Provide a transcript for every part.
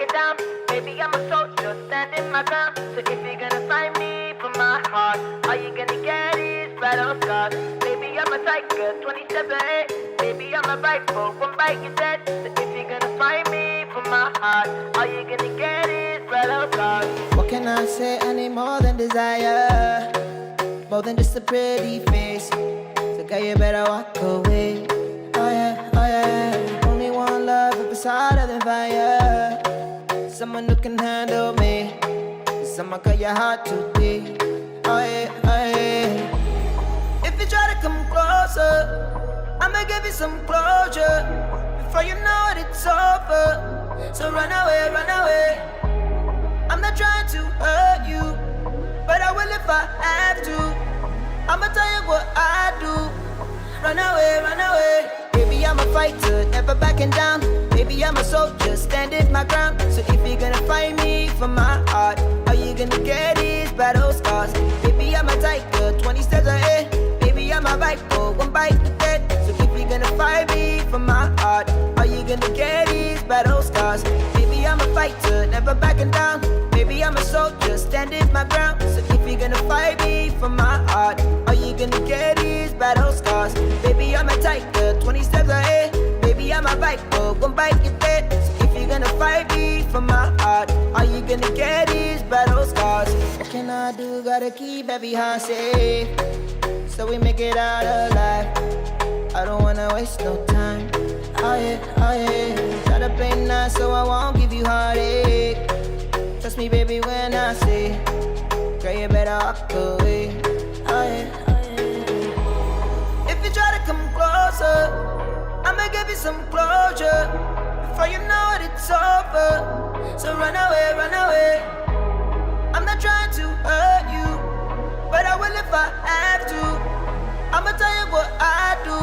it down. Baby, I'm a soldier, standing my ground. So if you're gonna find me for my heart, all you gonna get is battle scars. Baby, I'm a tiger, 27-8. Baby, I'm a rifle, one bite you dead. So if you're gonna find me for my heart, all you gonna get is battle scars. What can I say? I need more than desire, more than just a pretty face. So girl, you better walk away. Oh yeah, oh yeah. Only one love at the side of the fire. Someone who can handle me. Someone cut your heart to be. Oh yeah, oh yeah. If you try to come closer, I'ma give you some closure. Before you know it, it's over. So run away, run away. I'm not trying to hurt you, but I will if I have to. I'ma tell you what I do. Run away, run away. Baby, I'm a fighter, never backing down. Baby, I'm a soldier, standing my ground. So if you're gonna fight me for my heart, all you gonna get is battle scars. Baby, I'm a tiger, 20 steps ahead. Baby, I'm a rifle, one bite to dead. So if you're gonna fight me for my heart, all you gonna get is battle scars. Baby, I'm a fighter, never backing down. Baby, I'm a soldier, standing my ground. So if you're gonna fight me for my heart, all you gonna get is battle scars. Baby, I'm a tiger, 20 steps ahead. Baby, I'm a rifle, one bite you dead. So if you're gonna fight me for my heart, all you gonna get is battle scars. What can I do? Gotta keep every heart safe, so we make it out alive. I don't wanna waste no time. Oh yeah, oh yeah. Try to play nice so I won't give you heartache. Trust me, baby, when I say, girl, you better walk away. Oh yeah, oh yeah. If you try to come closer, I'ma give you some closure. Before you know it, it's over. So run away, run away. I'm not trying to hurt you, but I will if I have to. I'ma tell you what I do.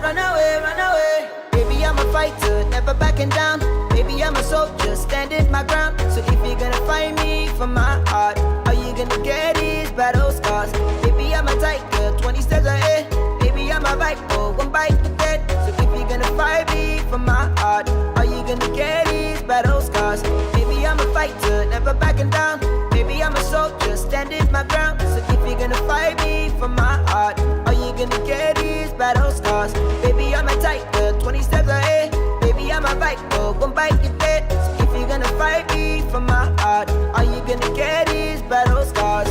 Run away, run away. Baby, I'm a fighter, never backing down. Baby, I'm a soldier, standing my ground. So if you're gonna fight me for my heart, all you gonna get is battle scars. Baby, I'm a tiger, 20 steps ahead. Baby, I'm a rifle, one bite to dead. So if you're gonna fight me for my heart, all you gonna get is battle scars. Baby, I'm a fighter, never backing down. Baby, I'm a soldier, standing my ground. So if you're gonna fight me for my heart, all you gonna get is battle scars. Baby, I'm a tiger, 20 steps ahead. Baby, I'm a rifle, one bite you dead. So if you're gonna fight me for my heart, all you gonna get is battle scars.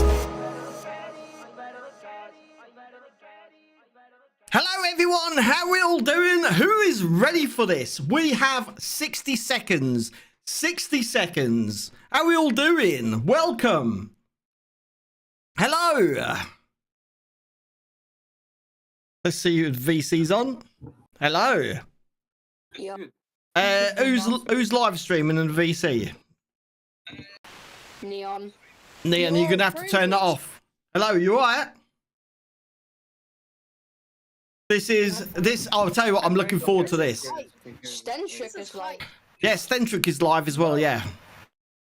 Hello everyone, how we all doing? Who is ready for this? We have 60 seconds. 60 seconds. How we all doing? Welcome. Hello. Let's see who VC's on. Hello. Yeah. Who's live streaming in VC? Neon. Neon, you're gonna have to turn that off. Hello, you alright? I'll tell you what, I'm looking forward to this. Stentric is like... Yeah, Stentric is live as well, yeah.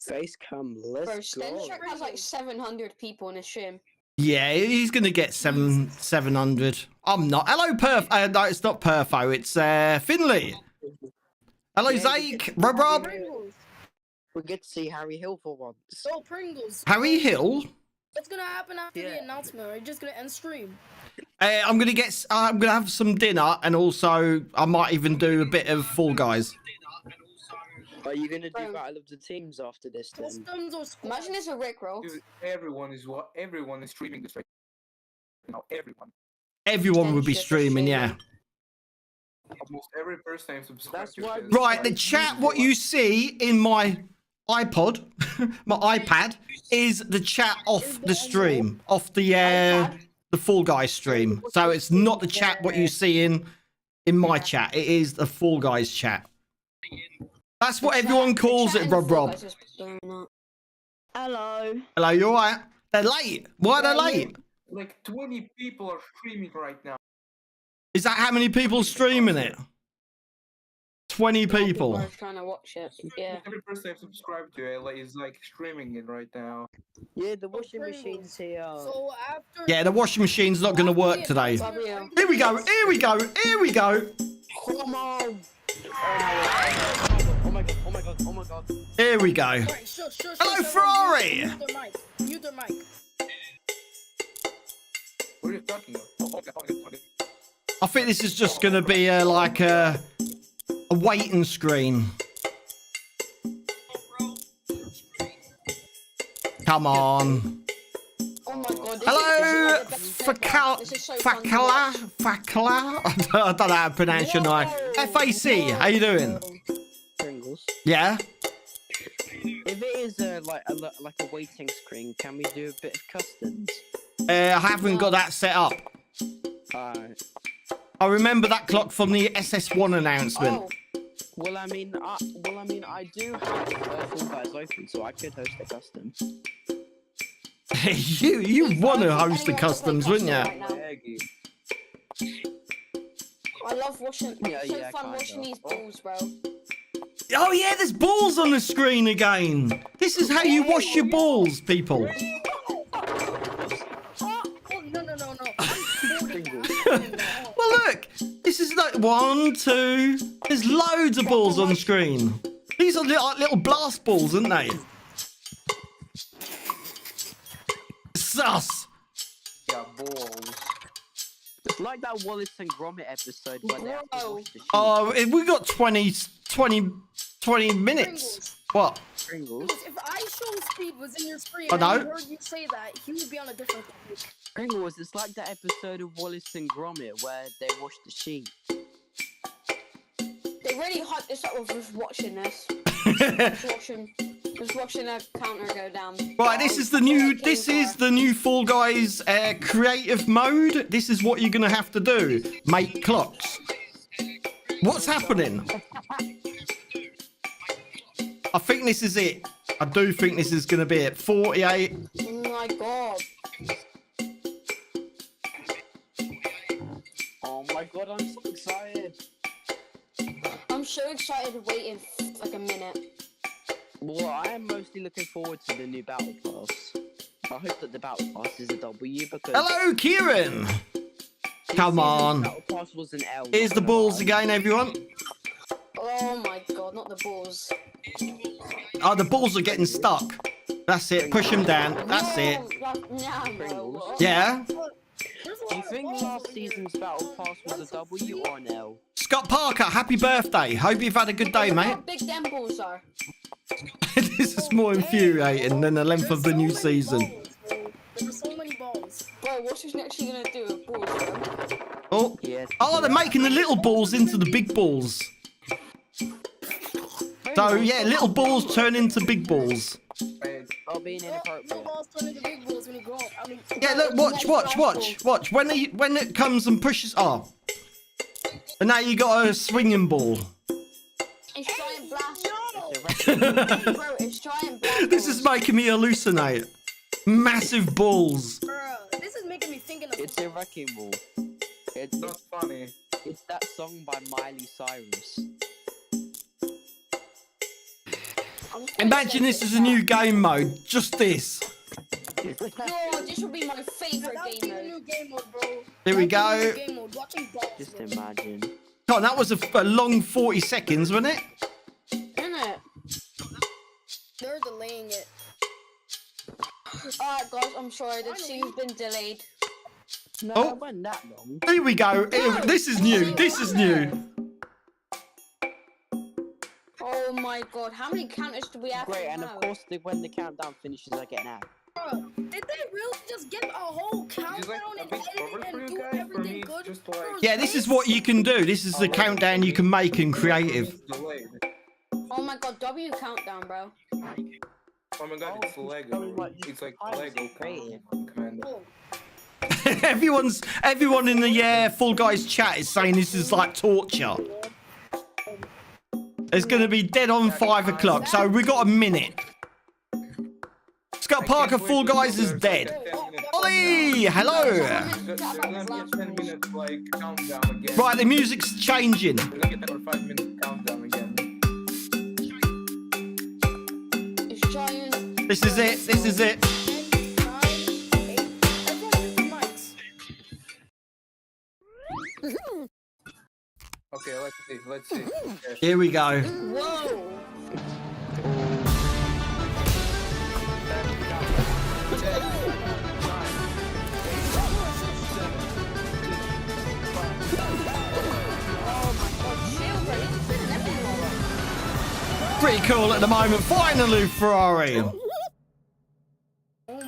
Facecam, Bro, let's go. Stentric has like 700 people in his stream. Yeah, he's gonna get 700. I'm not. Hello, no, it's not Perfo. It's Finley. Hello, Yeah, Zake. Rob. We get to see Harry Hill for once. So Pringles. Harry Hill. What's gonna happen after the announcement? Are you just gonna end stream? I'm gonna have some dinner, and also I might even do a bit of Fall Guys. Are you gonna do Battle of the Teams after this then? Customs or squads? Imagine it's a Rickroll. Dude, everyone is streaming this right now. Everyone would be streaming, yeah. Almost every person is subscribed. That's why. Right, the chat. What you see in my iPod, my iPad, is the chat off the stream, off the Fall Guys stream. So it's not the chat what you see in my chat. It is the Fall Guys chat. That's what everyone calls it, Rob. Hello. Hello, you alright? They're late. Why are they late? Like 20 people are streaming right now. Is that how many people streaming it? 20 people. Are trying to watch it. Yeah. Every person I've subscribed to is like streaming it right now. Yeah, the washing machine's here. So after. Yeah, the washing machine's not going to work today. Fabio. Here we go. Here we go. Here we go. Come on! Oh my god! Oh my god! Oh my god! Here we go. Alright, shush. Hello, Ferrari! Mute their mic. Mute their mic. What are you talking about? Okay. I think this is just going to be like a waiting screen. Come on. Oh my god. Hello, This is so fun to Fakala. I don't know how to pronounce your name. FAC, how you doing? Pringles. Yeah. If it is like a waiting screen, can we do a bit of customs? I haven't got that set up. Alright. I remember that clock from the SS1 announcement. Oh, Well, I mean, I do have Fall Guys open, so I could host a custom. you want to host the customs, wouldn't you? right now. I love watching. It's so Yeah, fun kinda. watching these balls, bro. Oh yeah, there's balls on the screen again. This is how you wash your balls, people. No. Well, look, this is like 1, 2. There's loads of balls on the screen. These are little blast balls, aren't they? Sus. Yeah, balls. It's like that Wallace and Gromit episode where they have to Bro. wash the sheep. Oh, we got 20 minutes. What? Pringles. If I show Speed was in your screen I and know. he heard you say that, he would be on a different page. Pringles, it's like that episode of Wallace and Gromit where they wash the sheep. They really hyped this up with just watching this. Just watching a counter go down. Right, this is the new Fall Guys creative mode. This is what you're gonna have to do. Make clocks. What's happening? I think this is it. I do think this is gonna be it. 48. Oh my god. Oh my god, I'm so excited. I'm so excited waiting like a minute. Well, I am mostly looking forward to the new Battle Pass. I hope that the Battle Pass is a W because... Hello, Kieran. this Come season's on. Battle Pass was an L. Here's not the gonna balls lie. again, everyone. Oh my god, not the balls. Oh, the balls are getting stuck. That's it. Push them down. That's it. No. Yeah. Do you think last season's Battle Pass was a W or an L? Scott Parker, happy birthday. Hope you've had a good day, Look mate. how big them balls are. This is more infuriating than the length of the new season. There were so many balls. Bro, what's this actually gonna do with balls, bro? Oh. Yes. Oh, they're making the little balls into the big balls. So, yeah, little balls turn into big balls. Oh, being No inappropriate. balls turn into big balls when you grow up. I mean, Yeah, look, watch. When it comes and pushes... Oh. And now you got a swinging ball. It's giant blast. Bro, it's giant blast. This is making me hallucinate. Massive balls. bruh, this is making me thinking of It's a wrecking ball. It's Not funny. that song by Miley Cyrus. Imagine this is a new game mode. Just this. No, this would be my favorite That would game be the mode. new game mode, bro. Here we That would be go. the new game mode. Watching balls, Just bro. imagine. God, that was a long 40 seconds, wasn't it? Isn't it? They're delaying it. Alright guys, I'm sorry, the scene's been delayed. No, Oh. it wasn't that long. Here we go. This is new. This is new. Oh my god, how many counters do we have Great, to and of have? course, when the countdown finishes, I get an ad. Bruh, did they really just get a whole Is it countdown like a and big edit cover it for and you do guys? For everything me, good? just like... Yeah, this is what you can do. This is the countdown you can make in creative. Delayed. Oh my god, W countdown, bro. Oh my god, it's Lego. It's like Lego kind of. Everyone in the Full Guys chat is saying this is like torture. It's gonna be dead on 5 o'clock, so we got a minute. Scott Parker, Full Guys is dead. Ollie, hello. There's gonna be a 10-minute like countdown again. Right, the music's changing. There's gonna be a 5-minute countdown again. It's giant. This is it. This is it. 10, 9, 8. Everyone mute mics. Okay, let's see. Here we go. Whoa. cool at the moment. Finally, Ferrari. Oh my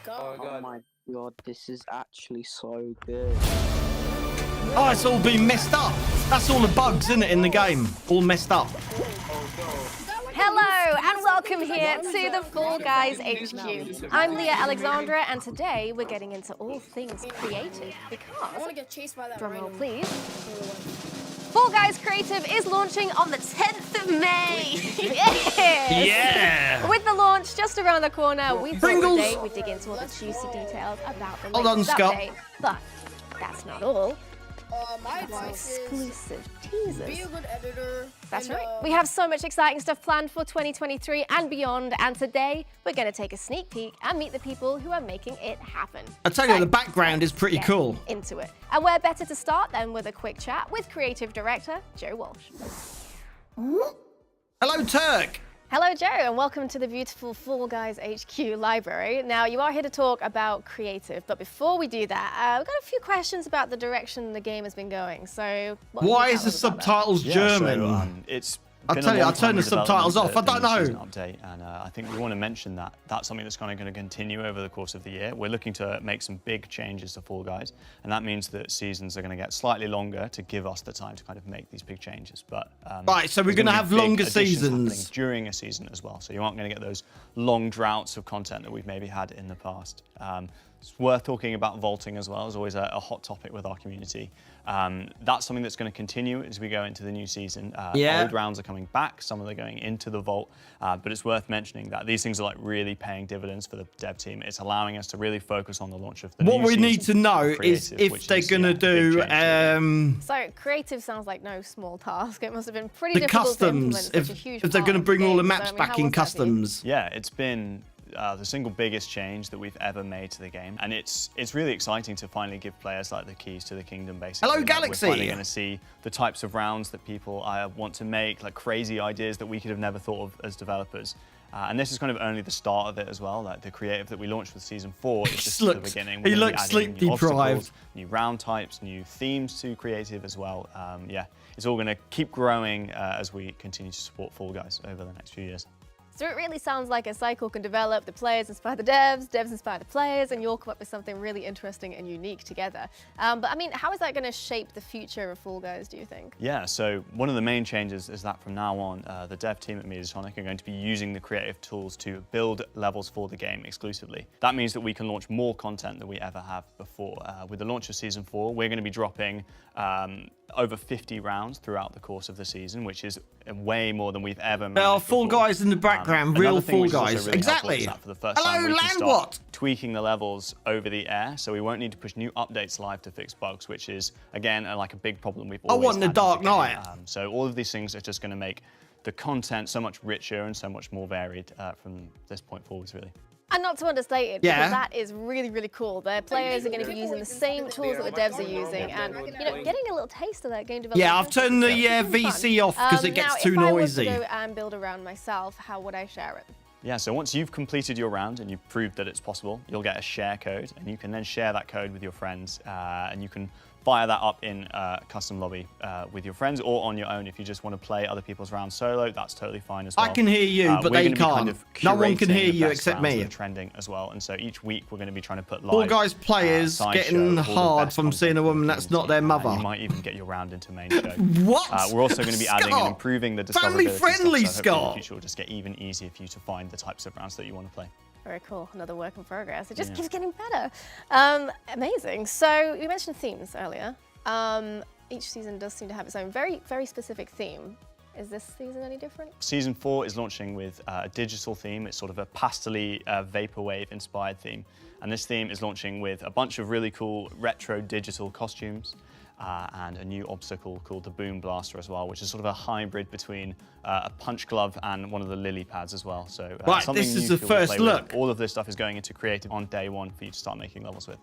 god. Oh Oh god. my god, this is actually so good. Oh, it's all been messed up. That's all the bugs, isn't it, in the game? All messed up. Hello and welcome here to the Fall Guys HQ. I'm Leah Alexandra and today we're getting into all things creative I because, want to get chased by that drumroll rhino. please, Fall Guys Creative is launching on the 10th of May. Yes! Yeah. With the launch just around the corner, we thought Pringles. today we'd dig into all the juicy details about the Hold on, latest Scott. update. But that's not all. My advice is Exclusive be teasers. a good editor. That's and, right. We have so much exciting stuff planned for 2023 and beyond, and today we're going to take a sneak peek and meet the people who are making it happen. I tell you, the background is pretty Get cool. into it. And where better to start than with a quick chat with creative director Joe Walsh. Hello, Turk. Hello, Joe, and welcome to the beautiful Fall Guys HQ library. Now, you are here to talk about creative, but before we do that, we've got a few questions about the direction the game has been going. So, what Why can you is tell the us about that? subtitles German? So, it's I'll been tell a you, long I'll turn time the in subtitles off. I development don't for the know. new season update, and I think we want to mention that that's something that's going to continue over the course of the year. We're looking to make some big changes to Fall Guys, and that means that seasons are going to get slightly longer to give us the time to kind of make these big changes. But Right, so we're there's gonna be have big longer additions happening seasons. during a season as well. So you aren't going to get those long droughts of content that we've maybe had in the past. It's worth talking about vaulting as well. It's always a hot topic with our community. That's something that's going to continue as we go into the new season. Yeah. Old rounds are coming back, some of them are going into the vault, but it's worth mentioning that these things are like really paying dividends for the dev team. It's allowing us to really focus on the launch of the What new we need season, to know is creative, if which they're is, gonna a big do change to it. So creative sounds like no small task. It must have been pretty the difficult to implement customs. such a huge If they're part gonna of bring all the game. maps So, I mean, back how in was that for you? customs. Yeah, it's been the single biggest change that we've ever made to the game, and it's really exciting to finally give players like the keys to the kingdom. Basically, Hello, Like, Galaxy. We're finally going to see the types of rounds that people want to make, like crazy ideas that we could have never thought of as developers. And this is kind of only the start of it as well. Like the creative that we launched with season 4 is just the beginning. He We're gonna be looks adding sleep new deprived. obstacles, new round types, new themes to creative as well. Yeah, it's all going to keep growing as we continue to support Fall Guys over the next few years. So it really sounds like a cycle can develop. The players inspire the devs, devs inspire the players, and you all come up with something really interesting and unique together. But I mean, how is that going to shape the future of Fall Guys, do you think? Yeah, so one of the main changes is that from now on, the dev team at Mediatonic are going to be using the creative tools to build levels for the game exclusively. That means that we can launch more content than we ever have before. With the launch of Season 4, we're going to be dropping over 50 rounds throughout the course of the season, which is way more than we've ever managed Well, Fall before. Guys in the background, real Another thing Fall which is also Guys. really helpful is Exactly. that for the first Hello, time, we can Land start what? tweaking the levels over the air, so we won't need to push new updates live to fix bugs, which is, again, like a big problem we've always want the had with Dark game. Knight. So all of these things are just going to make the content so much richer and so much more varied from this point forwards, really. And not to understate it, Yeah. because that is really, really cool. The players are going to be using the same tools that the devs are using, and getting a little taste of that game development. Yeah, I've turned the process is really VC fun. off because it gets now, too if I noisy. was to go and build around myself, how would I share it? Yeah, so once you've completed your round and you've proved that it's possible, you'll get a share code, and you can then share that code with your friends, and you can fire that up in a custom lobby with your friends or on your own. If you just want to play other people's rounds solo, that's totally fine as well. I can hear you, but we're they gonna be kind can't. of No one can curating hear the you best except rounds me. that are trending as well, and so each week we're going to be trying to put live Fall Guys players sideshow, getting all the hard best from content seeing a for the woman that's not their community. mother. You might even get your round into main show. What? We're also going to be adding and Scott! improving the Family discoverability friendly, stuff, so hopefully in the Scott! future will just get even easier for you to find the types of rounds that you want to play. Very cool. Another work in progress. It just keeps getting better. Amazing. So you mentioned themes earlier. Each season does seem to have its own very, very specific theme. Is this season any different? Season 4 is launching with a digital theme. It's sort of a pastel-y, vaporwave inspired theme. And this theme is launching with a bunch of really cool retro digital costumes and a new obstacle called the Boom Blaster as well, which is sort of a hybrid between a punch glove and one of the lily pads as well. So Right, something this is new the to play first with. look. All of this stuff is going into creative on day one for you to start making levels with.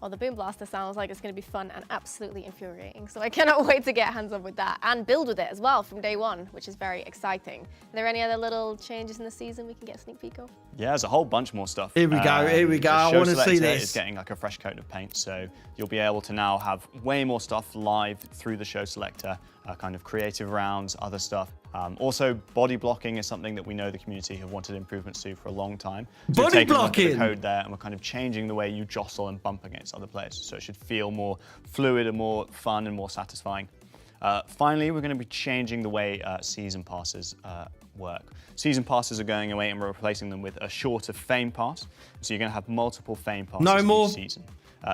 Well, the Boom Blaster sounds like it's going to be fun and absolutely infuriating. So I cannot wait to get hands on with that and build with it as well from day one, which is very exciting. Are there any other little changes in the season we can get a sneak peek of? Yeah, there's a whole bunch more stuff. Here we go, here we go. The I show wanna see selector this. is getting like a fresh coat of paint, so you'll be able to now have way more stuff live through the show selector, kind of creative rounds, other stuff. Also, body blocking is something that we know the community have wanted improvements to for a long time. So Body we've taken a look at blocking! the code there, and we're kind of changing the way you jostle and bump against other players. So it should feel more fluid and more fun and more satisfying. Finally, we're going to be changing the way season passes work. Season passes are going away and we're replacing them with a shorter fame pass. So you're going to have multiple fame passes each season.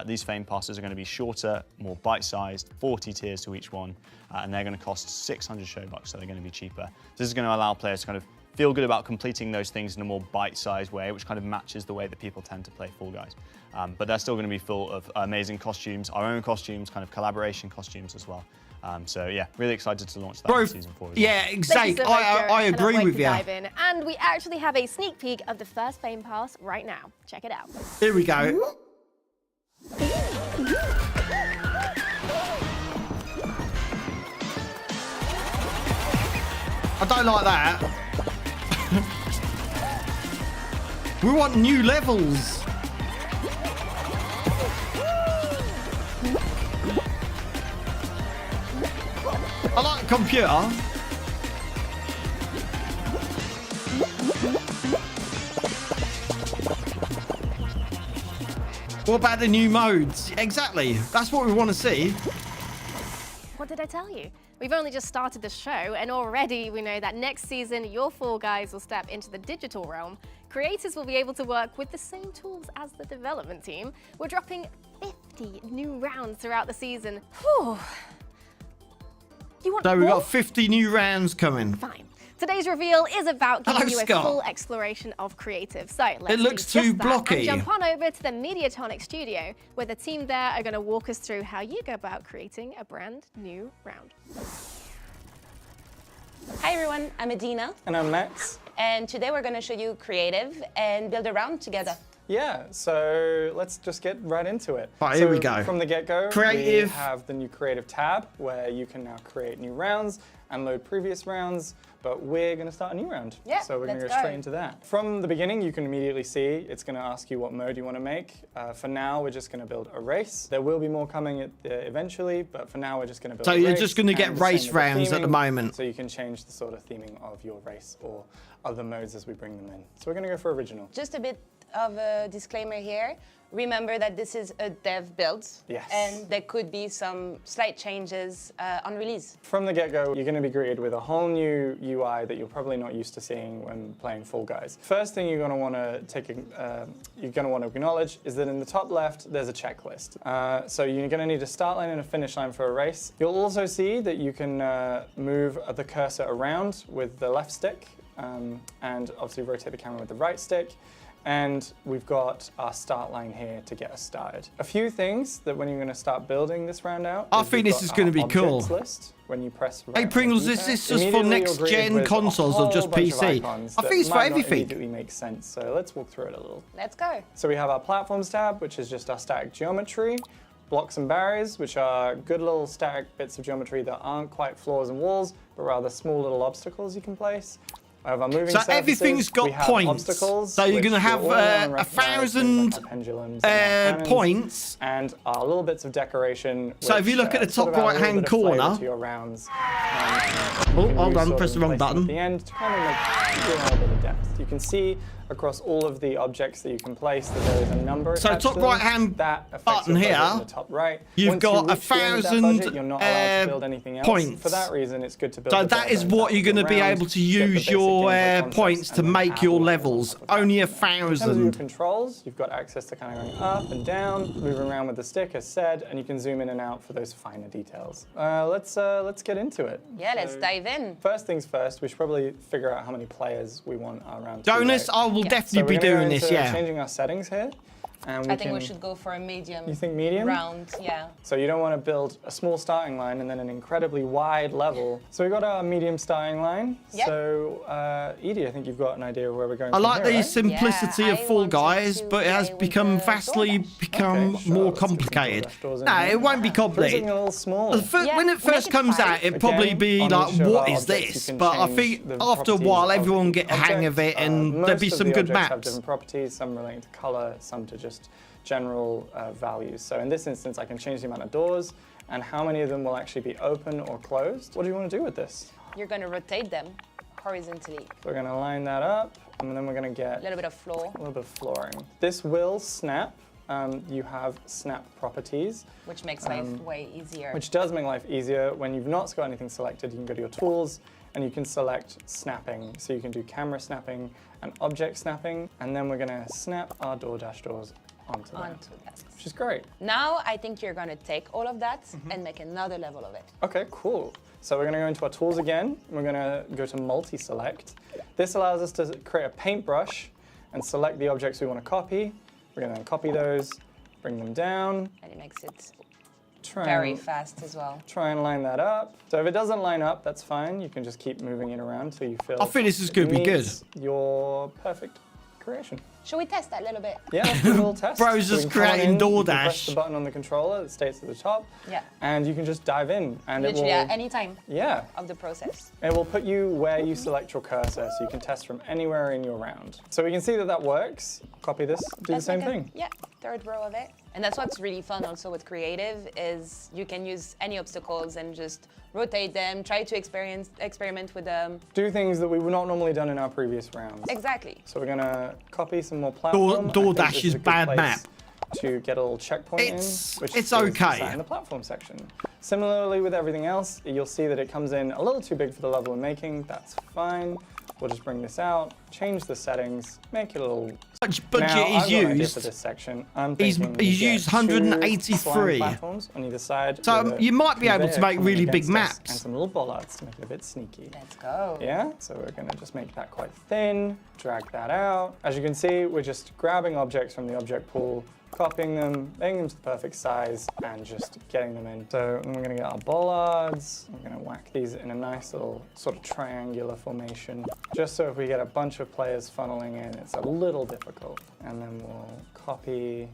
These fame passes are going to be shorter, more bite-sized, 40 tiers to each one, and they're going to cost 600 Showbucks, so they're going to be cheaper. This is going to allow players to kind of feel good about completing those things in a more bite-sized way, which kind of matches the way that people tend to play Fall Guys. But they're still going to be full of amazing costumes, our own costumes, kind of collaboration costumes as well. So yeah, really excited to launch that in season 4 as well. Yeah, exactly. I agree with you. Dive in. And we actually have a sneak peek of the first Fame Pass right now. Check it out. Here we go. I don't like that. We want new levels. I like the computer. What about the new modes? Exactly. That's what we want to see. What did I tell you? We've only just started the show, and already we know that next season, your Fall Guys will step into the digital realm. Creators will be able to work with the same tools as the development team. We're dropping 50 new rounds throughout the season. Whew. You want So we've more? got 50 new rounds coming. Fine. Today's reveal is about giving you Scott. a full exploration of creative. So let's It looks do too just that blocky. and jump on over to the Mediatonic studio, where the team there are going to walk us through how you go about creating a brand new round. Hi everyone, I'm Adina. And I'm Max. And today we're going to show you creative and build a round together. Yeah, so let's just get right into it. Right, here we go. From the get-go, Creative. we have the new creative tab where you can now create new rounds and load previous rounds, but we're going to start a new round. Yeah, so we're going to let's go go. straight into that. From the beginning, you can immediately see it's going to ask you what mode you want to make. For now, we're just going to build a race. There will be more coming eventually, but for now, we're just going to build a race. So you're just going to get and the race same with the rounds at the theming, moment. So you can change the sort of theming of your race or other modes as we bring them in. So we're going to go for original. Just a bit of a disclaimer here. Remember that this is a dev build, Yes. and there could be some slight changes on release. From the get-go, you're going to be greeted with a whole new UI that you're probably not used to seeing when playing Fall Guys. First thing you're going to want to acknowledge is that in the top left there's a checklist. So you're going to need a start line and a finish line for a race. You'll also see that you can move the cursor around with the left stick, and obviously rotate the camera with the right stick. And we've got our start line here to get us started. A few things that when you're going to start building this round out. I think this is going to be cool. List when you press Hey Pringles, is this just for next gen consoles or just PC? I think it's for everything. Immediately makes sense. So let's walk through it a little. Let's go. So we have our platforms tab, which is just our static geometry. Blocks and barriers, which are good little static bits of geometry that aren't quite floors and walls, but rather small little obstacles you can place. I have our moving So surfaces. everything's got We have points. obstacles, So you're which going to have you'll all 1,000 like pendulums and our cannons, points. and our little bits of decoration. So if you look at the sort top of add a little right-hand bit of flavour corner- to your rounds. Oh, hold on, press the wrong button. At the end to kind of like give it a bit of depth. You can see across all of the objects that you can place that there is a number So attached top to them. right-hand That affects button your budget here, in the top right. you've Once got you reach the end of that 1,000 budget, you're not allowed to build anything else. points. For that reason, it's good to build So the that is bare what bones you're going to be around, able to get the use basic your gameplay concepts, points to and then make add your all the levels. stuff on top of Only that. In terms of your 1,000. controls, you've got access to kind of going up and down, moving around with the stick, as said, and you can zoom in and out for those finer details. Let's get into it. Yeah, let's dive in. First things first, we should probably figure out how many players we want our round to Jonas, be. I will So definitely we're be gonna go doing this, into yeah. Changing our settings here. And I think we should go for a medium. You think medium? Round, yeah. So you don't want to build a small starting line and then an incredibly wide level. So we've got our medium starting line. Yep. So Edie, I think you've got an idea of where we're going I from like here, the right? simplicity Yeah, of I Fall wanted Guys, to but it has play with become the vastly Okay, sure, more let's get some complicated. doors in No, here. it won't be It's getting complicated. a little small. Yeah, When it make first it comes fine. out, it'd probably Again, be on like, each of what our is objects, you this? can But I change think the after a properties while, of everyone will the get a hang of it, object. and Most there'll be of some the good objects have maps. different properties, some relating to color, some to just general values. So in this instance, I can change the amount of doors and how many of them will actually be open or closed. What do you want to do with this? you're going to rotate them horizontally. We're going to line that up, and then we're going to get A little bit of floor. a little bit of flooring. This will snap. You have snap properties. Which makes life way easier. Which does make life easier. When you've not got anything selected, you can go to your tools, and you can select snapping. So you can do camera snapping and object snapping, and then we're going to snap our DoorDash doors onto that, which is great. Now I think you're going to take all of that and make another level of it. Okay, cool. So we're going to go into our tools again. We're going to go to multi-select. This allows us to create a paintbrush and select the objects we want to copy. We're going to copy those, bring them down. And it makes it very fast as well. Try and line that up. So if it doesn't line up, that's fine. You can just keep moving it around until you feel I think this is going to be good. Your perfect creation. Should we test that a little bit? Yeah, let's do a little test. Bro's So we just can come on creating in, you can DoorDash. Press the button on the controller that stays at the top. Yeah. And you can just dive in. And Literally it will, at any time yeah. of the process. It will put you where you select your cursor, so you can test from anywhere in your round. So we can see that that works. Copy this, do the same thing. Yeah, third row of it. And that's what's really fun also with creative is you can use any obstacles and just rotate them, try to experiment with them. Do things that we've not normally done in our previous rounds. Exactly. So we're gonna copy some more platform. DoorDash is bad map. To get a little checkpoint It's in, which it's is okay. in the platform section. Similarly with everything else, you'll see that it comes in a little too big for the level we're making. That's fine. We'll just bring this out, change the settings, make it a little. Much budget now, is I've got an idea used. for this section. I'm He's thinking we used get 183. 2 slime platforms on either side. So with a you might be able to conveyor make coming really big against us maps. And some little bollards to make it a bit sneaky. Let's go. Yeah, so we're gonna just make that quite thin, drag that out. As you can see, we're just grabbing objects from the object pool, copying them, making them to the perfect size, and just getting them in. So we're gonna get our bollards. We're gonna whack these in a nice little sort of triangular formation. Just so if we get a bunch of players funneling in, it's a little difficult. And then we'll copy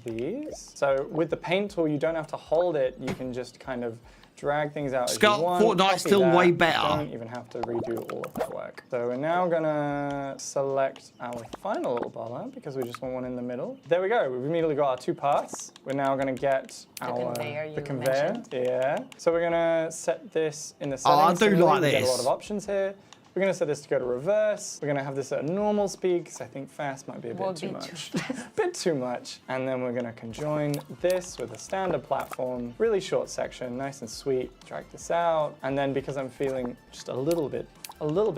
these. So with the paint tool, you don't have to hold it. You can just kind of drag things out as you Scott, want. Fortnite's copy still that. way You better. don't even have to redo all of that work. So we're now gonna select our final little bollard because we just want one in the middle. There we go. We've immediately got our 2 parts. We're now gonna get the conveyor. Yeah. So we're gonna set this in the settings. I do Similarly, like we get a this. lot of options here. We're gonna set this to go to reverse. We're gonna have this at normal speed because I think fast might be a bit too much. Bit too much. And then we're gonna conjoin this with a standard platform, really short section, nice and sweet. Drag this out. And then because I'm feeling just a little bit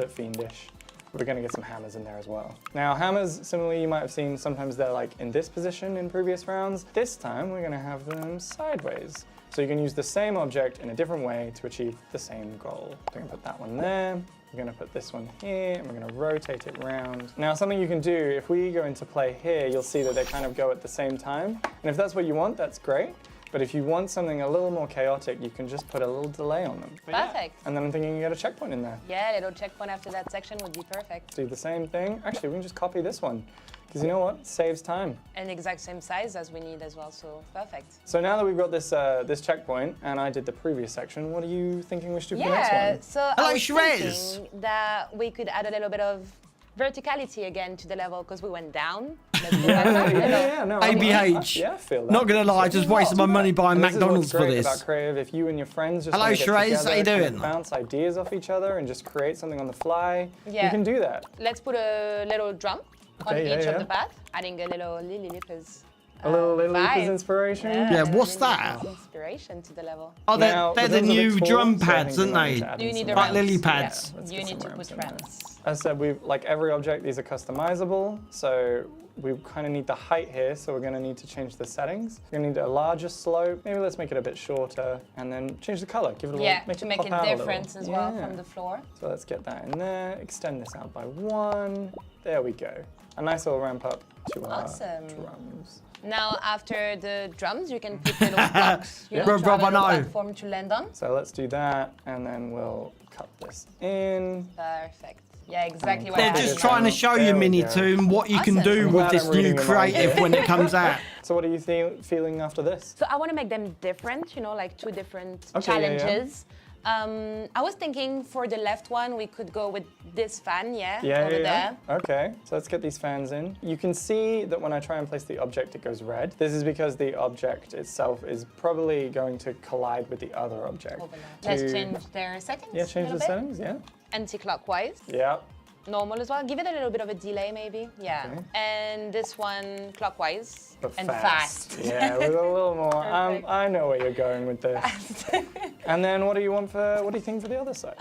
fiendish, we're gonna get some hammers in there as well. Now hammers, similarly you might have seen, sometimes they're like in this position in previous rounds. This time we're gonna have them sideways. So you can use the same object in a different way to achieve the same goal. So I'm gonna put that one there. We're gonna put this one here, and we're gonna rotate it around. Now, something you can do, if we go into play here, you'll see that they kind of go at the same time. And if that's what you want, that's great. But if you want something a little more chaotic, you can just put a little delay on them. Perfect. And then I'm thinking you get a checkpoint in there. Yeah, a little checkpoint after that section would be perfect. Do the same thing. Actually, we can just copy this one. Because you know what? It saves time. And exact same size as we need as well, so perfect. So now that we've got this this checkpoint, and I did the previous section, what are you thinking we should do for the next one? Yeah, so I was thinking that we could add a little bit of verticality again to the level because we went down. No, ABH. Yeah, I feel that. Not gonna lie, I just wasted my money buying And McDonald's this is what's for great this. about creative. If you and your friends just Hello, wanna get Sherez, together, how you kind of doing? bounce ideas off each other and just create something on the fly, Yeah. you can do that. Let's put a little drum on Okay, each yeah. of the path, adding a little Lily Lippers. A little vibe. Lippers inspiration. Yeah, what's that? Inspiration to the level. Oh, Now, they're the because of new tool, drum so I pads, think aren't we might need they? to add You in need some the Like ramps. lily pads. Let's You get need some to ramps put in there. ramps. As I said, we've like every object, these are customizable. So we kind of need the height here. So we're going to need to change the settings. We're going to need a larger slope. Maybe let's make it a bit shorter and then change the color. Give it a little, Yeah, make to it make pop it out a little. different as well Yeah. from the floor. So let's get that in there. Extend this out by 1. There we go. A nice little ramp up to our Awesome. drums. Now, after the drums, you can put little blocks, you know, Bro, to have a I little know. platform to land on. So let's do that, and then we'll cut this in. Perfect. Yeah, exactly what They're I just had. trying to show you, There we Mini go. Toon, what you can Awesome. do I'm with glad this I'm new reading your mind. creative when it comes out. So what are you feeling after this? So I want to make them different, you know, like 2 different Okay, yeah, yeah. challenges. I was thinking for the left one, we could go with this fan, over there. Okay, so let's get these fans in. You can see that when I try and place the object, it goes red. This is because the object itself is probably going to collide with the other object. Let's change their settings. Yeah, change the settings, yeah. Anti-clockwise. Yeah. Normal as well. Give it a little bit of a delay, maybe. Yeah. Okay. And this one clockwise. But and fast. Yeah, with a little more. I know where you're going with this. And then what do you think for the other side?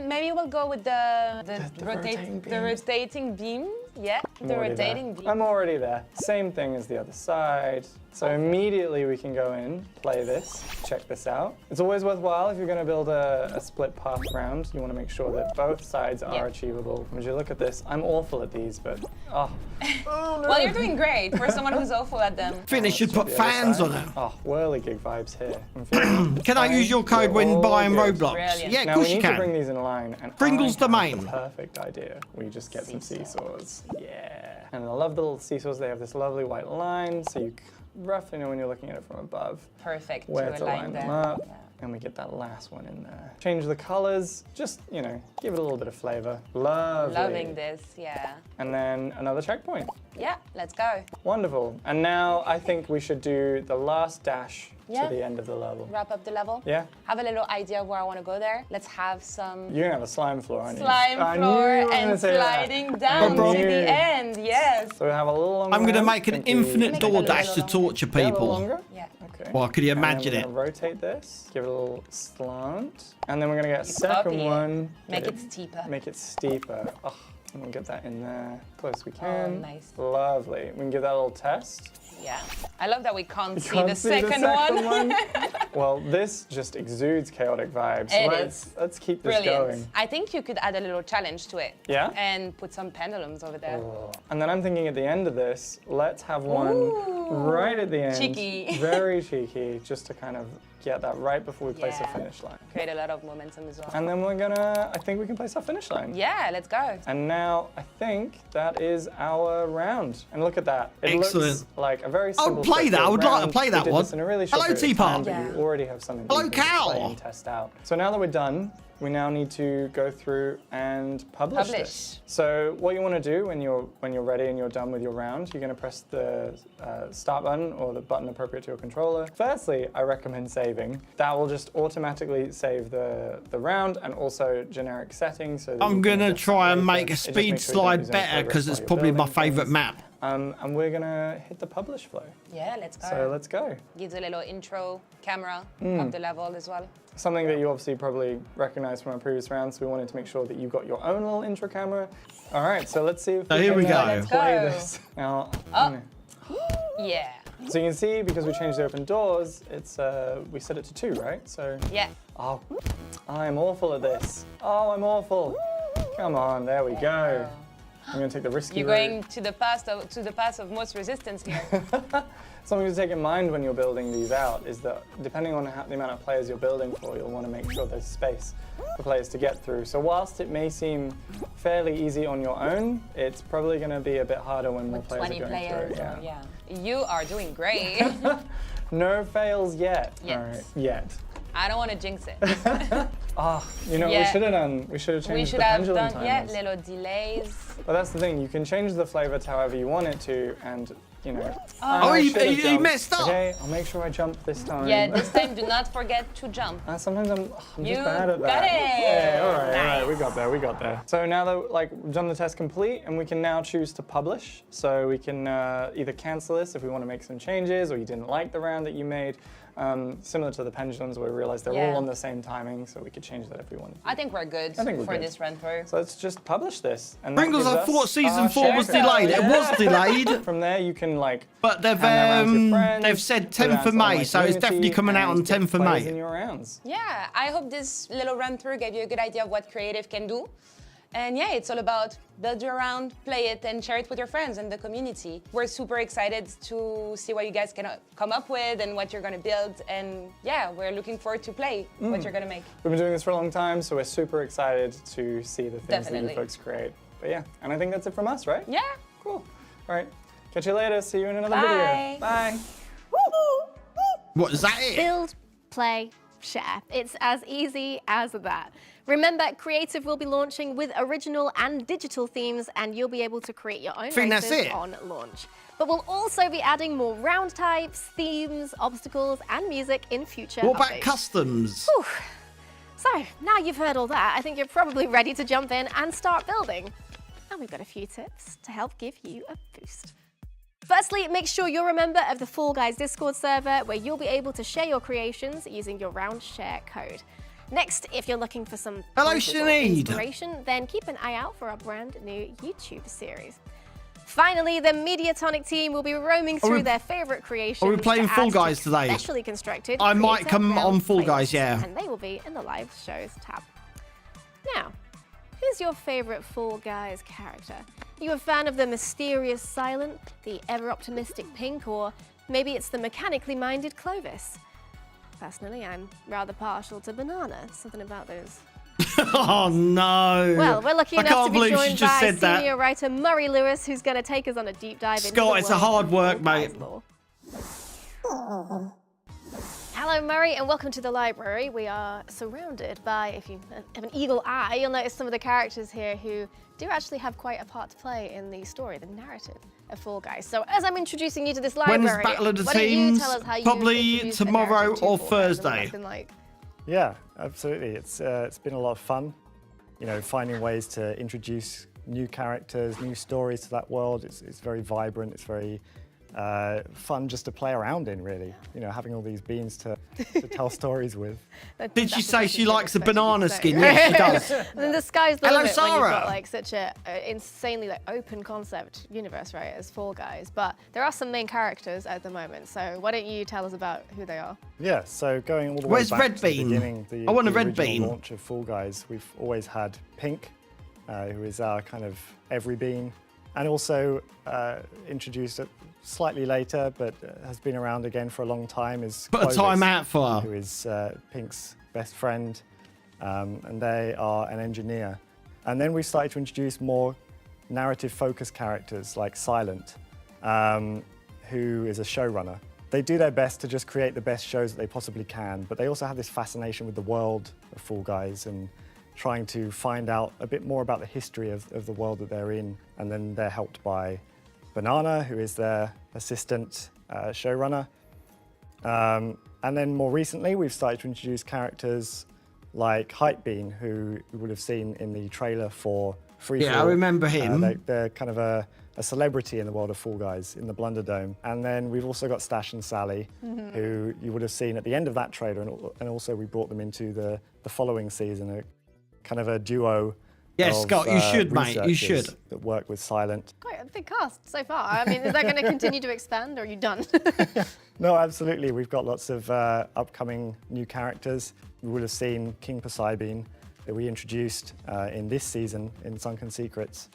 Maybe we'll go with the rotating beam. Yeah, the rotating beam. I'm already there. Same thing as the other side. So immediately we can go in, play this, check this out. It's always worthwhile if you're going to build a split path round. You want to make sure that both sides are achievable. As you look at this, I'm awful at these, but oh no. Well, you're doing great for someone who's awful at them. I think they should put fans on it. Oh, whirligig vibes here. Can I use your code when buying Roblox? Brilliant. Yeah, of now course we you need can. to bring these in line. And Pringlesdomain. Perfect idea. We just get some seesaws. Yeah. And I love the little seesaws. They have this lovely white line, so you roughly know when you're looking at it from above. Perfect. Where to line them up. Yeah. And we get that last one in there. Change the colors, just, you know, give it a little bit of flavor. Lovely. Loving this, yeah. And then another checkpoint. Yeah, let's go. Wonderful. And now I think we should do the last dash to the end of the level. Wrap up the level. Yeah. Have a little idea of where I want to go there. Let's have some You're gonna have a slime floor, aren't you? slime floor and sliding down to the end. Yes. So we have a little longer. I'm going to make an infinite door dash to torture people. Longer? Yeah. Okay. Well, could you imagine and it? then we're gonna rotate this, give it a little slant, and then we're gonna get a second one. Make it steeper. Make it steeper. Oh, and we'll get that in there close we can. Oh, nice. Lovely. We can give that a little test. Yeah. I love that we can't You see can't the see second one. Well, this just exudes chaotic vibes. So let's keep this going. I think you could add a little challenge to it. Yeah? And put some pendulums over there. Oh. And then I'm thinking at the end of this, let's have one right at the end. Cheeky. Very cheeky, just to kind of get that right before we place a finish line. Create a lot of momentum as well. And then I think we can place our finish line. Yeah, let's go. And now I think that is our round. And look at that. It looks like a very simple I'll play that. I would like to play that one. In a really short Hello, period of time, Teapot. but you already have something Hello, that you can Cal. play and test out. So now that we're done, we now need to go through and publish this. So what you want to do when you're ready and you're done with your round, you're going to press the start button or the button appropriate to your controller. Firstly, I recommend saving. That will just automatically save the round and also generic settings. So I'm going to try and make a speed slide better because it's probably my favorite map. And we're going to hit the publish flow. Yeah, let's go. So let's go. Gives a little intro camera of the level as well. Something that you obviously probably recognized from our previous rounds. We wanted to make sure that you got your own little intro camera. All right, so let's see if here we go. Play this. Now, Yeah. so you can see, because we changed the open doors, it's we set it to 2, right? So yeah. Oh, I'm awful at this. Oh, I'm awful. Come on, there we go. I'm gonna take the risky You're going to the path of most resistance here. Something to take in mind when you're building these out is that depending on the amount of players you're building for, you'll want to make sure there's space for players to get through. So whilst it may seem fairly easy on your own, it's probably going to be a bit harder when more players are going through. Yeah. You are doing great. No fails yet. Yet. All right. Yet. I don't want to jinx it. You know, we should have changed the pendulum timers. little delays. But that's the thing, you can change the flavor to however you want it to, and you know. He messed up. Okay, I'll make sure I jump this time. Yeah, this time do not forget to jump. Sometimes I'm just bad at that. Got it. Yeah, all right, we got there. So now that we've done the test complete, and we can now choose to publish. So we can either cancel this if we want to make some changes, or you didn't like the round that you made. Similar to the pendulums, where we realized they're all on the same timing, so we could change that if we wanted to. I think we're good for this run through. So let's just publish this. And Pringles, I thought season 4 was delayed. It was delayed. From there, you can But they've said 10th of May, so it's definitely coming out on 10th of May. In your rounds. Yeah, I hope this little run through gave you a good idea of what creative can do. And yeah, it's all about build your round, play it, and share it with your friends and the community. We're super excited to see what you guys can come up with and what you're going to build. And yeah, we're looking forward to play what you're going to make. We've been doing this for a long time, so we're super excited to see the things that you folks create. But yeah, and I think that's it from us, right? Yeah. Cool. All right. Catch you later. See you in another Bye. video. Bye. What, is that it? Build, play, share. It's as easy as that. Remember, Creative will be launching with original and digital themes, and you'll be able to create your own races on launch. But we'll also be adding more round types, themes, obstacles, and music in future What about updates. customs? Whew. So, now you've heard all that, I think you're probably ready to jump in and start building. And we've got a few tips to help give you a boost. Firstly, make sure you're a member of the Fall Guys Discord server, where you'll be able to share your creations using your round share code. Next, if you're looking for some inspiration, then keep an eye out for our brand new YouTube series. Finally, the Mediatonic team will be roaming through their favorite creations. Are we playing Fall Guys today? Specially constructed. I might come on Fall Guys, yeah. And they will be in the live shows tab. Now, who's your favorite Fall Guys character? Are you a fan of the mysterious Silent, the ever-optimistic Pink, or maybe it's the mechanically minded Clovis? Personally, I'm rather partial to Banana. Something about those. Oh no! Well, we're lucky enough to be joined by senior that. writer Murray Lewis, who's going to take us on a deep dive into Scott, it's a hard work, mate. Hello, Murray, and welcome to the library. We are surrounded by, if you have an eagle eye, you'll notice some of the characters here who do actually have quite a part to play in the story, the narrative of Fall Guys. So as I'm introducing you to this library, when's Battle of the why don't you Teams? tell us how you Probably tomorrow or Thursday. Yeah, absolutely. It's been a lot of fun, you know, finding ways to introduce new characters, new stories to that world. It's very vibrant. It's very fun just to play around in, really. You know, having all these beans to tell stories with. Did she say she likes the banana skin? Yes, she does. And then the sky's the Hello, limit when you've Sarah. got like such a insanely like open concept universe, right, as Fall Guys. But there are some main characters at the moment, so why don't you tell us about who they are? Yeah, so going all the way Where's back Red to the Bean? beginning, I want a the Red original Bean. launch of Fall Guys, we've always had Pink, who is our kind of every bean, and also introduced slightly later, but has been around again for a long time, is Put Clovis, a time out for her. who is Pink's best friend, and they are an engineer. And then we started to introduce more narrative-focused characters like Silent, who is a showrunner. They do their best to just create the best shows that they possibly can, but they also have this fascination with the world of Fall Guys and trying to find out a bit more about the history of the world that they're in. And then they're helped by Banana, who is their assistant showrunner. And then more recently, we've started to introduce characters like Hypebean, who we would have seen in the trailer for Free Yeah, I remember him. They're kind of a celebrity in the world of Fall Guys in the Blunderdome. And then we've also got Stash and Sally, who you would have seen at the end of that trailer, and also we brought them into the following season, a kind of a duo. Yes, of, Scott, you should, mate. You should. That work with Silent. Quite a big cast so far. I mean, is that going to continue to expand, or are you done? No, absolutely. We've got lots of upcoming new characters. We would have seen King Poseidon that we introduced in this season in Sunken Secrets,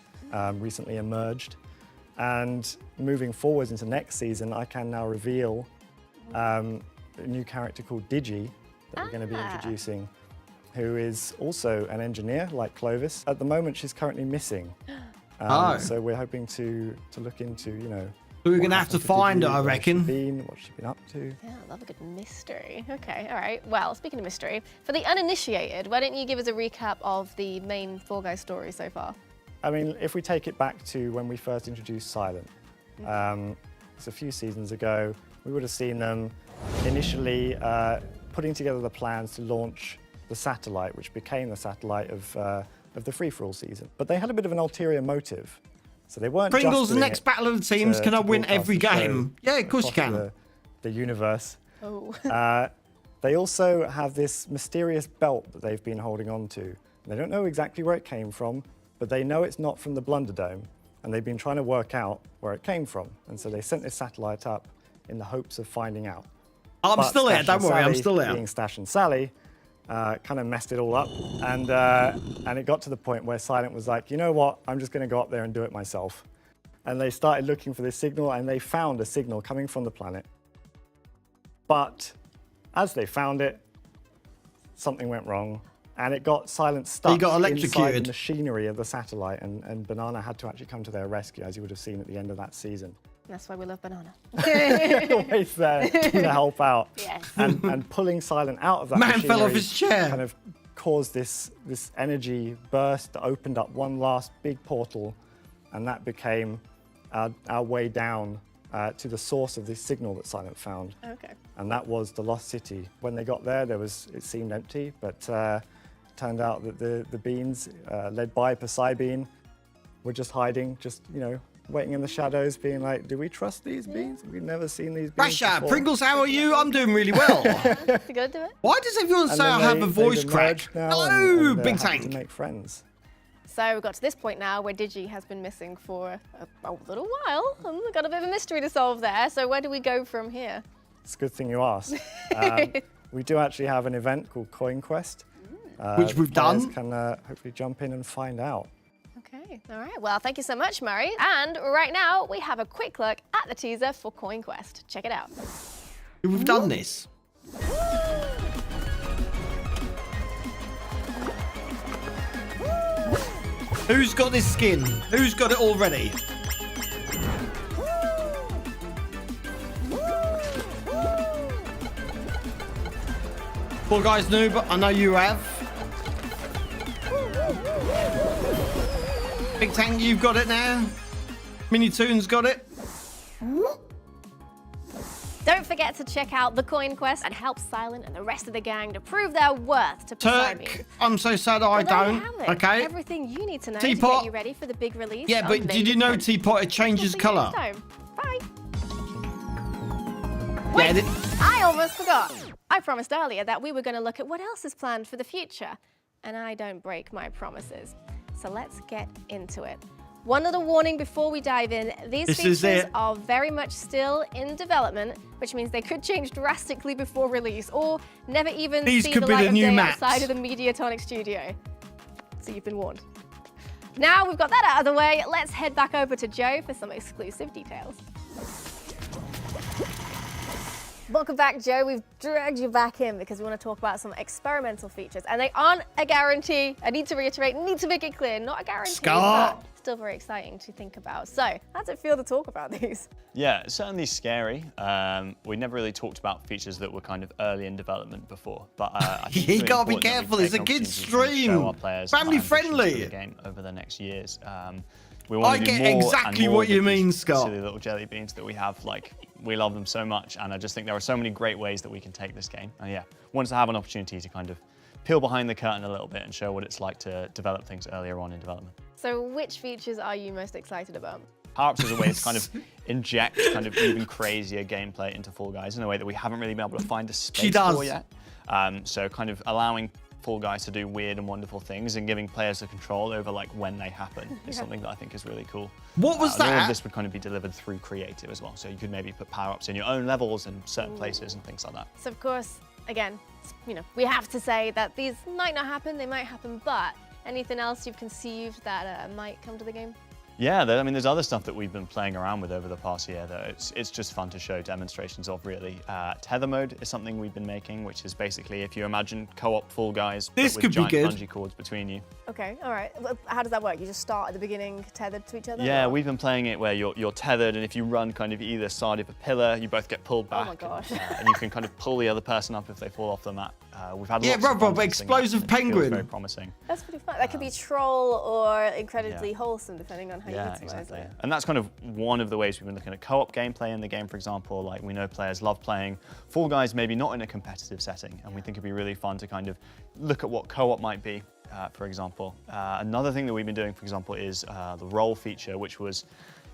recently emerged. And moving forwards into next season, I can now reveal a new character called Digi that we're going to be introducing, who is also an engineer like Clovis. At the moment, she's currently missing. So we're hoping to look into, you know, we're going to have to find her, I reckon. What she's been up to. Yeah, I love a good mystery. Okay, all right. Well, speaking of mystery, for the uninitiated, why don't you give us a recap of the main Fall Guys story so far? I mean, if we take it back to when we first introduced Silent, it's a few seasons ago, we would have seen them initially putting together the plans to launch the satellite, which became the satellite of the Free-for-all season. But they had a bit of an ulterior motive. So they weren't Pringles, just the next Battle of the Teams, can I win every game? Yeah, of course you can. The universe. Oh. They also have this mysterious belt that they've been holding on to. They don't know exactly where it came from, but they know it's not from the Blunderdome, and they've been trying to work out where it came from. And so they sent this satellite up in the hopes of finding out. I'm still here, don't worry, I'm still here. Being Stash and Sally, kind of messed it all up, and it got to the point where Silent was like, you know what, I'm just going to go up there and do it myself. And they started looking for this signal, and they found a signal coming from the planet. But as they found it, something went wrong, and it got Silent stuck He got inside electrocuted. the machinery of the satellite, and Banana had to actually come to their rescue, as you would have seen at the end of that season. That's why we love banana. Always there to help out. Yes. And pulling Silent out of that Man fell off machinery his chair. kind of caused this energy burst that opened up one last big portal, and that became our way down to the source of this signal that Silent found. Okay. And that was the Lost City. When they got there, it seemed empty, but turned out that the beans, led by Poseidon, were just hiding, waiting in the shadows, being like, do we trust these beans? We've never seen these beans Rasha, before. Pringles, how are you? I'm doing really well. You gonna do it? Why does everyone say I have a voice crack? No, Big Tank. To make friends. So we've got to this point now where Digi has been missing for a little while. We've got a bit of a mystery to solve there. So where do we go from here? It's a good thing you asked. We do actually have an event called Coin Quest. Which we've done. Can hopefully jump in and find out. Okay, all right. Well, thank you so much, Murray. And right now we have a quick look at the teaser for Coin Quest. Check it out. We've done this. Who's got this skin? Who's got it already? Fall Guys noob, I know you have. Big Tank, you've got it now. Mini Toon's got it. Don't forget to check out the Coin Quest and help Silent and the rest of the gang to prove their worth to Poseidon. Turk, I'm so sad I don't. Okay. Everything you need to know Teapot. to get you ready for the big release. Yeah, but did you know Teapot, it changes colour? Bye. Yeah, Wait, I almost forgot. I promised earlier that we were going to look at what else is planned for the future, and I don't break my promises. So let's get into it. One little warning before we dive in, these features are very much still in development, which means they could change drastically before release, or never even see the light of day outside of the Mediatonic studio. So you've been warned. Now we've got that out of the way, let's head back over to Joe for some exclusive details. Welcome back, Joe. We've dragged you back in because we want to talk about some experimental features, and they aren't a guarantee. I need to reiterate, need to make it clear, not a guarantee, but still very exciting to think about. So, how does it feel to talk about these? Yeah, it's certainly scary. We never really talked about features that were kind of early in development before, but I think you gotta be careful. It's a kid stream, family friendly. The game over the next years. I get exactly what you mean, Scott. Silly little jelly beans that we have, we love them so much, and I just think there are so many great ways that we can take this game. And yeah, wanted to have an opportunity to kind of peel behind the curtain a little bit and show what it's like to develop things earlier on in development. So which features are you most excited about? Power-ups is a way to kind of inject kind of even crazier gameplay into Fall Guys in a way that we haven't really been able to find a space for yet. So kind of allowing Fall Guys to do weird and wonderful things and giving players the control over when they happen is something that I think is really cool. What was that? All of this would kind of be delivered through creative as well. So you could maybe put power-ups in your own levels and certain places and things like that. So of course, again, we have to say that these might not happen, they might happen, but anything else you've conceived that might come to the game? Yeah, I mean, there's other stuff that we've been playing around with over the past year that it's just fun to show demonstrations of, really. Tether mode is something we've been making, which is basically if you imagine co-op Fall Guys, this but with giant bungee cords between you. Okay, all right. How does that work? You just start at the beginning tethered to each other? Yeah, we've been playing it where you're tethered, and if you run kind of either side of a pillar, you both get pulled back. Oh my gosh. And you can kind of pull the other person up if they fall off the mat. We've had lots of Rob, explosive penguin. Very promising. That's pretty fun. That could be troll or incredibly wholesome, depending on how you utilize it. And that's kind of one of the ways we've been looking at co-op gameplay in the game, for example. We know players love playing Fall Guys, maybe not in a competitive setting, and we think it'd be really fun to kind of look at what co-op might be, for example. Another thing that we've been doing, for example, is the roll feature, which was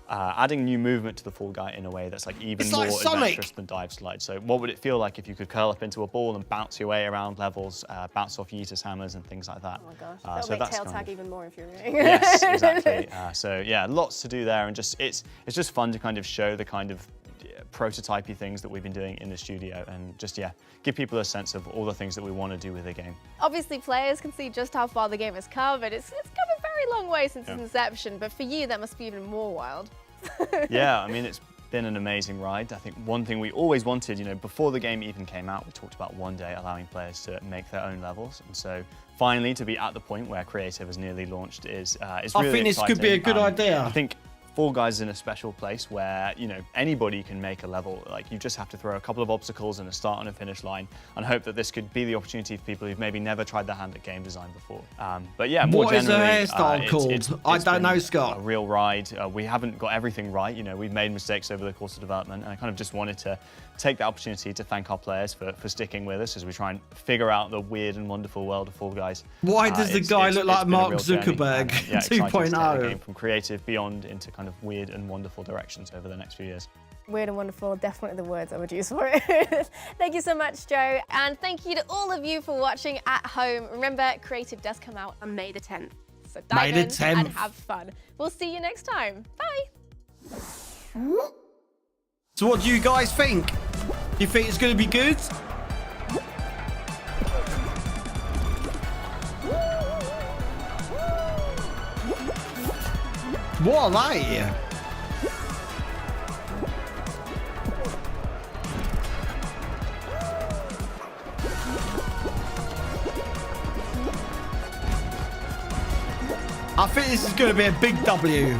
adding new movement to the Fall Guy in a way that's even more adventurous than dive slide. So what would it feel like if you could curl up into a ball and bounce your way around levels, bounce off Yeetus hammers and things like that? Oh my gosh, that'll make tail tag even more infuriating. Yes, exactly. So yeah, lots to do there, and it's just fun to kind of show the kind of prototypey things that we've been doing in the studio, and just give people a sense of all the things that we want to do with the game. Obviously, players can see just how far the game has come, but it's come a very long way since its inception. But for you, that must be even more wild. Yeah, I mean, it's been an amazing ride. I think one thing we always wanted, before the game even came out, we talked about one day allowing players to make their own levels, and so finally to be at the point where creative has nearly launched is really exciting. I think this could be a good idea. I think Fall Guys is in a special place where, you know, anybody can make a level. Like, you just have to throw a couple of obstacles and a start and a finish line, and hope that this could be the opportunity for people who've maybe never tried their hand at game design before. But yeah, more what generally, is the hairstyle called? I don't know, Scott. A real ride. We haven't got everything right. You know, we've made mistakes over the course of development, and I kind of just wanted to take the opportunity to thank our players for sticking with us as we try and figure out the weird and wonderful world of Fall Guys. Why does the guy look like Mark Zuckerberg 2.0? Game from creative beyond into kind of weird and wonderful directions over the next few years. Weird and wonderful, definitely the words I would use for it. Thank you so much, Joe. And thank you to all of you for watching at home. Remember, Creative does come out on May the 10th. So dive in and have fun. We'll see you next time. Bye. So what do you guys think? Do you think it's going to be good? What are they? I think this is going to be a big W.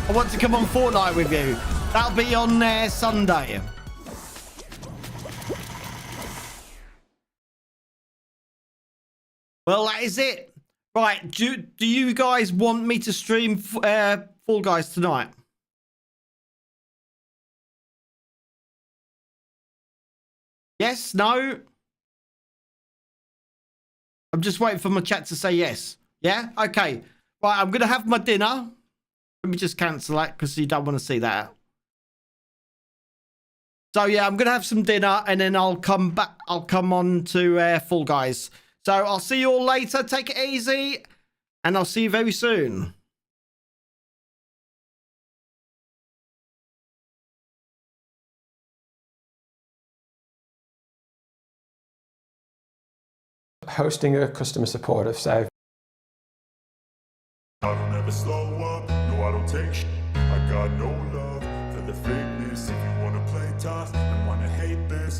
I want to come on Fortnite with you. That'll be on Sunday. Well, that is it. Right, do you guys want me to stream Fall Guys tonight? Yes? No? I'm just waiting for my chat to say yes. Yeah? Okay. Right, I'm going to have my dinner. Let me just cancel that because you don't want to see that. So, yeah, I'm going to have some dinner and then I'll come back. I'll come on to Fall Guys. So, I'll see you all later. Take it easy. And I'll see you very soon. Hosting a customer supportive save. I don't ever slow up, no I don't take shit. I got no love for the fakeness. If you wanna play tough and wanna hate this,